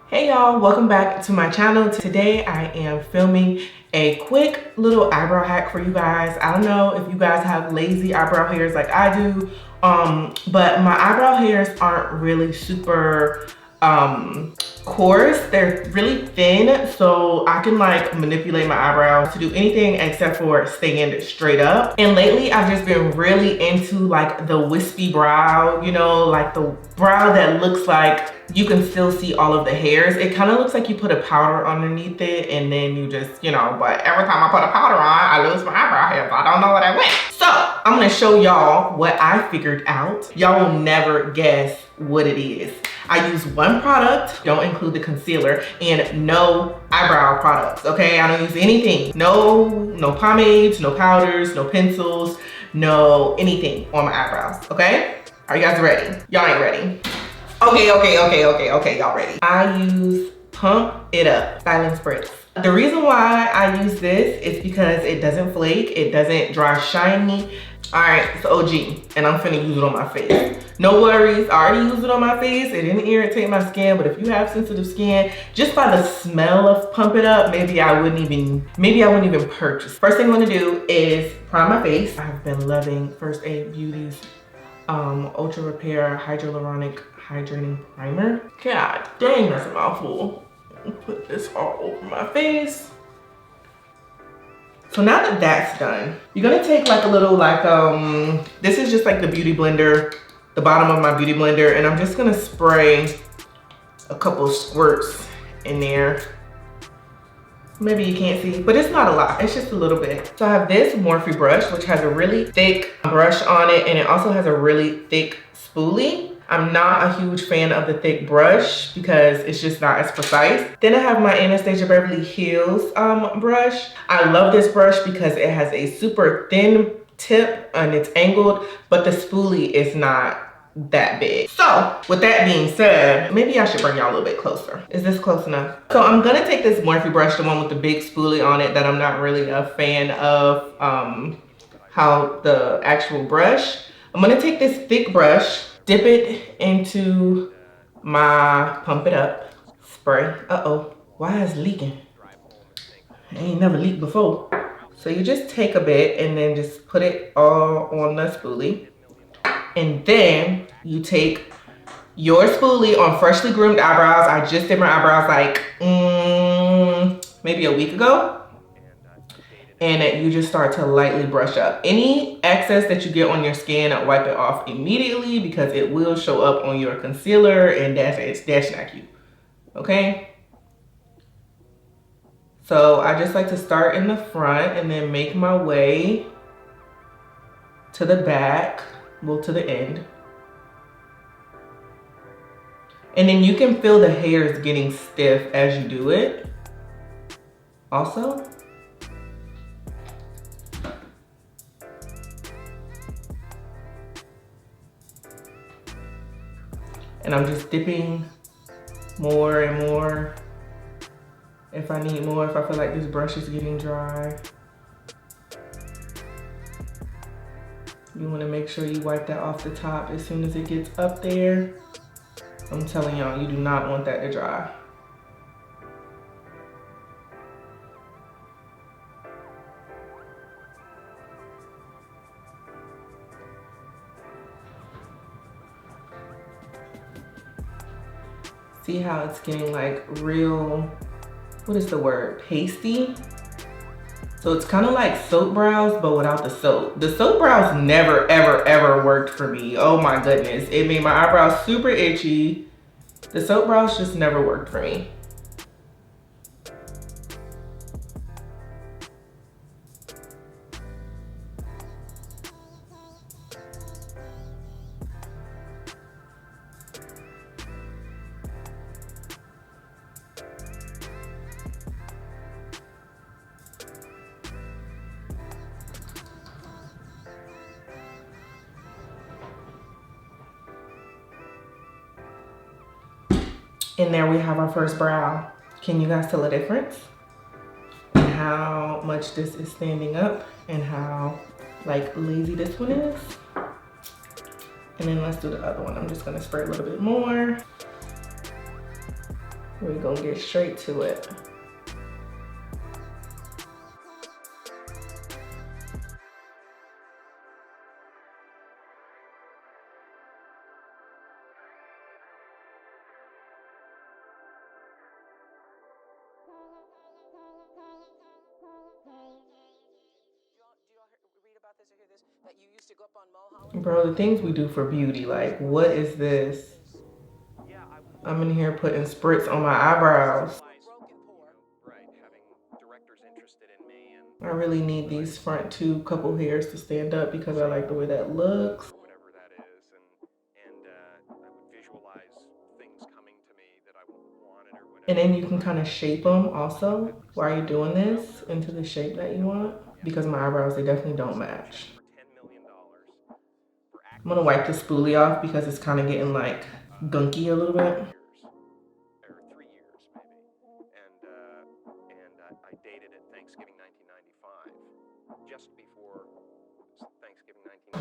Hey y'all, welcome back to my channel. Today I am filming a quick little eyebrow hack for you guys. I don't know if you guys have lazy eyebrow hairs like I do, but my eyebrow hairs aren't really super coarse. They're really thin, so I can like manipulate my eyebrows to do anything except for staying straight up. And lately I've just been really into like the wispy brow, you know, like the brow that looks like you can still see all of the hairs. It kind of looks like you put a powder underneath it and then you just, you know, but every time I put a powder on, I lose my eyebrow hairs. I don't know where that went. So I'm gonna show y'all what I figured out. Y'all will never guess what it is. I use one product, don't include the concealer, and no eyebrow products, okay? I don't use anything. No pomades, no powders, no pencils, no anything on my eyebrows, okay? Are you guys ready? Y'all ain't ready. Okay, y'all ready. I use Pump It Up Styling Spritz. The reason why I use this is because it doesn't flake, it doesn't dry shiny. All right, it's OG, and I'm finna use it on my face. No worries, I already used it on my face. It didn't irritate my skin, but if you have sensitive skin, just by the smell of Pump It Up, maybe I wouldn't even purchase. First thing I'm gonna do is prime my face. I've been loving First Aid Beauty's Ultra Repair Hyaluronic Hydrating Primer. God dang, that's a mouthful. Put this all over my face. So now that that's done, you're gonna take like a little this is just like the beauty blender, the bottom of my beauty blender, and I'm just gonna spray a couple squirts in there. Maybe you can't see, but it's not a lot, it's just a little bit. So I have this Morphe brush, which has a really thick brush on it, and it also has a really thick spoolie. I'm not a huge fan of the thick brush because it's just not as precise. Then I have my Anastasia Beverly Hills brush. I love this brush because it has a super thin tip and it's angled, but the spoolie is not that big. So with that being said, maybe I should bring y'all a little bit closer. Is this close enough? So I'm gonna take this Morphe brush, the one with the big spoolie on it that I'm not really a fan of how the actual brush. I'm gonna take this thick brush, dip it into my Pump It Up spray. Uh-oh, why is it leaking? I ain't never leaked before. So you just take a bit and then just put it all on the spoolie. And then you take your spoolie on freshly groomed eyebrows. I just did my eyebrows like maybe a week ago. And you just start to lightly brush up. Any excess that you get on your skin, wipe it off immediately because it will show up on your concealer and that's not cute, okay? So I just like to start in the front and then make my way to the back, well, to the end. And then you can feel the hairs getting stiff as you do it also. And I'm just dipping more and more if I need more, if I feel like this brush is getting dry. You wanna make sure you wipe that off the top as soon as it gets up there. I'm telling y'all, you do not want that to dry. See how it's getting like real, what is the word, pasty? So it's kind of like soap brows, but without the soap. The soap brows never, ever, ever worked for me. Oh my goodness. It made my eyebrows super itchy. The soap brows just never worked for me. And there we have our first brow. Can you guys tell a difference? And how much this is standing up and how like lazy this one is. And then let's do the other one. I'm just gonna spray a little bit more. We're gonna get straight to it. Bro, the things we do for beauty, like what is this? I'm in here putting spritz on my eyebrows. I really need these front two couple hairs to stand up because I like the way that looks. And then you can kind of shape them also while you're doing this into the shape that you want, because my eyebrows, they definitely don't match. I'm gonna wipe the spoolie off because it's kind of getting like gunky a little bit.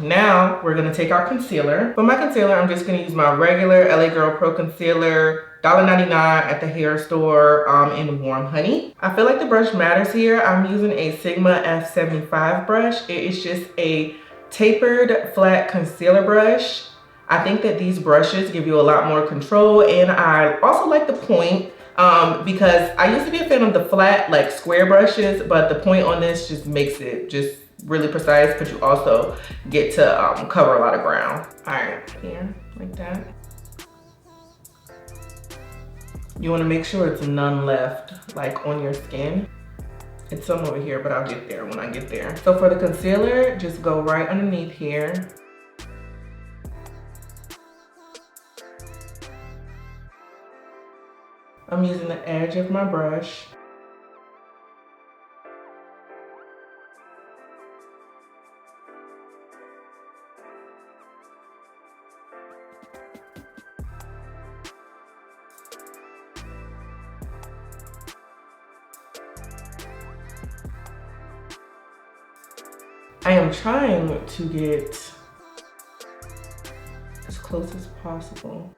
Now we're gonna take our concealer. For my concealer, I'm just gonna use my regular LA Girl Pro Concealer, $1.99 at the hair store in Warm Honey. I feel like the brush matters here. I'm using a Sigma F75 brush. It is just a tapered flat concealer brush. I think that these brushes give you a lot more control, and I also like the point because I used to be a fan of the flat like square brushes, but the point on this just makes it just really precise, but you also get to cover a lot of ground. All right, here, like that. You wanna make sure it's none left, like on your skin. It's some over here, but I'll get there when I get there. So for the concealer, just go right underneath here. I'm using the edge of my brush. I am trying to get as close as possible.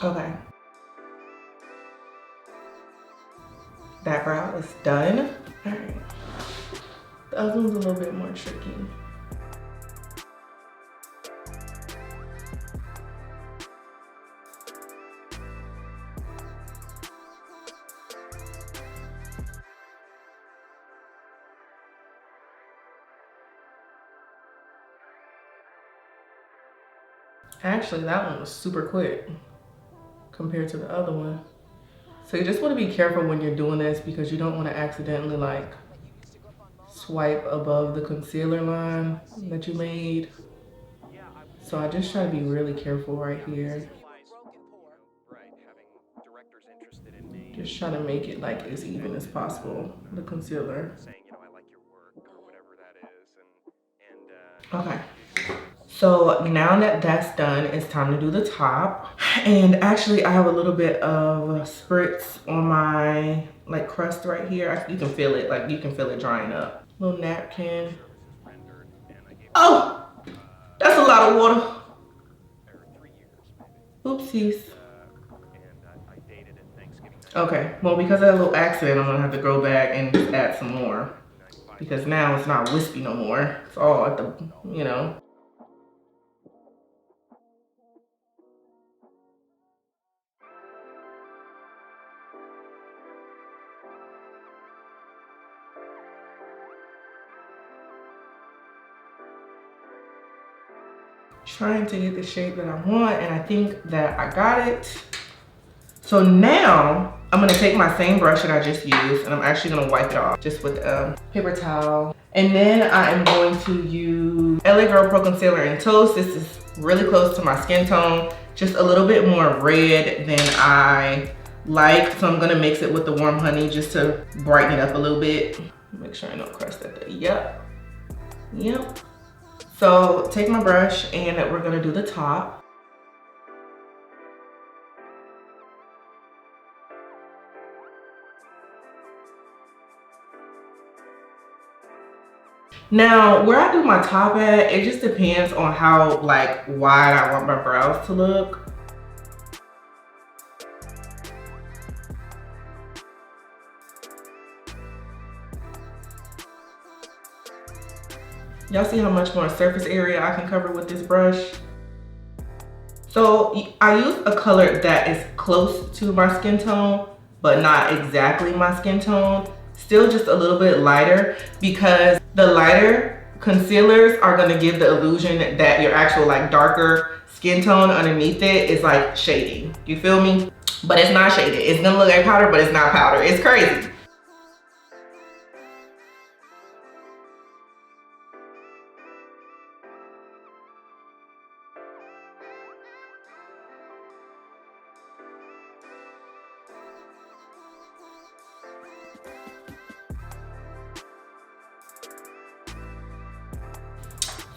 Okay. That brow is done. All right. The other one's a little bit more tricky. Actually, that one was super quick compared to the other one. So you just want to be careful when you're doing this because you don't want to accidentally like swipe above the concealer line that you made. So I just try to be really careful right here. Just try to make it like as even as possible, the concealer. Okay. So now that that's done, it's time to do the top. And actually I have a little bit of spritz on my like crust right here. You can feel it, like you can feel it drying up. Little napkin. Oh, that's a lot of water. Oopsies. Okay, well because of that little accident, I'm gonna have to go back and just add some more. Because now it's not wispy no more. It's all at the, you know. Trying to get the shape that I want, and I think that I got it. So now I'm gonna take my same brush that I just used and I'm actually gonna wipe it off just with a paper towel. And then I am going to use LA Girl Pro Concealer in Toast. This is really close to my skin tone, just a little bit more red than I like. So I'm gonna mix it with the warm honey just to brighten it up a little bit. Make sure I don't crust that. Yep. So take my brush and we're gonna do the top. Now, where I do my top at, it just depends on how like wide I want my brows to look. Y'all see how much more surface area I can cover with this brush? So I use a color that is close to my skin tone, but not exactly my skin tone. Still just a little bit lighter, because the lighter concealers are gonna give the illusion that your actual like darker skin tone underneath it is like shading. You feel me? But it's not shaded. It's gonna look like powder, but it's not powder. It's crazy.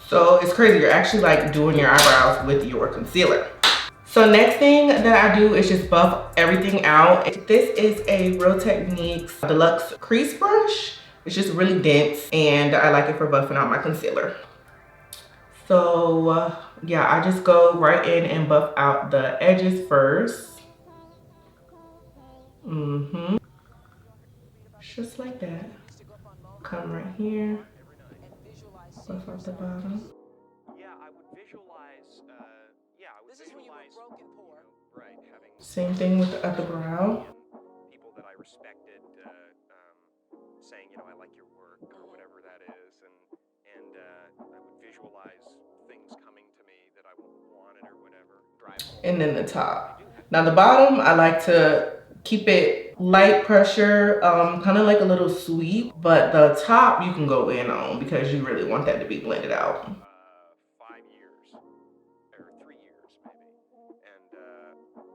So it's crazy, you're actually like doing your eyebrows with your concealer. So next thing that I do is just buff everything out. This is a Real Techniques Deluxe Crease Brush. It's just really dense and I like it for buffing out my concealer. So yeah, I just go right in and buff out the edges first. Just like that. Come right here. Buff out the bottom. Same thing with the upper brow. People that I respected saying, you know, I like your work or whatever that is, and I would visualize things coming to me that I wanted or whatever. And then the top. Now the bottom, I like to keep it light pressure, kind of like a little sweep, but the top you can go in on because you really want that to be blended out. 5 years or 3 years maybe,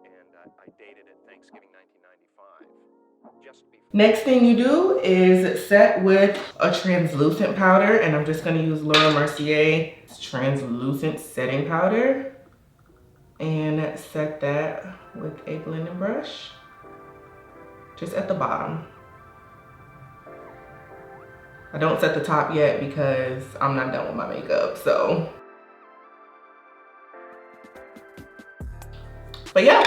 and I dated it Thanksgiving 1995. Just before. Next thing you do is set with a translucent powder, and I'm just going to use Laura Mercier translucent setting powder, and set that with a blending brush. Just at the bottom. I don't set the top yet because I'm not done with my makeup, so. But yeah,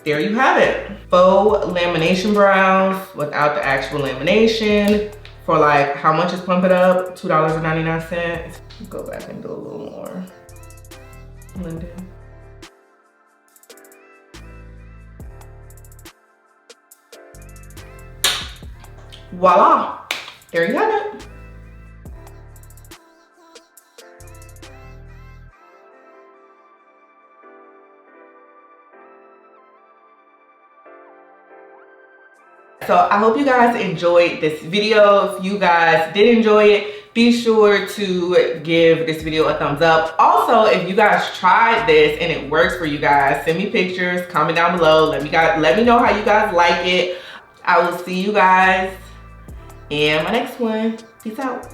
there you have it. Faux lamination brows without the actual lamination for like, how much is Pump It Up? $2.99. Go back and do a little more blending. Voila, there you have it. So I hope you guys enjoyed this video. If you guys did enjoy it, be sure to give this video a thumbs up. Also, if you guys tried this and it works for you guys, send me pictures, comment down below. Let me know how you guys like it. I will see you guys in my next one. Peace out.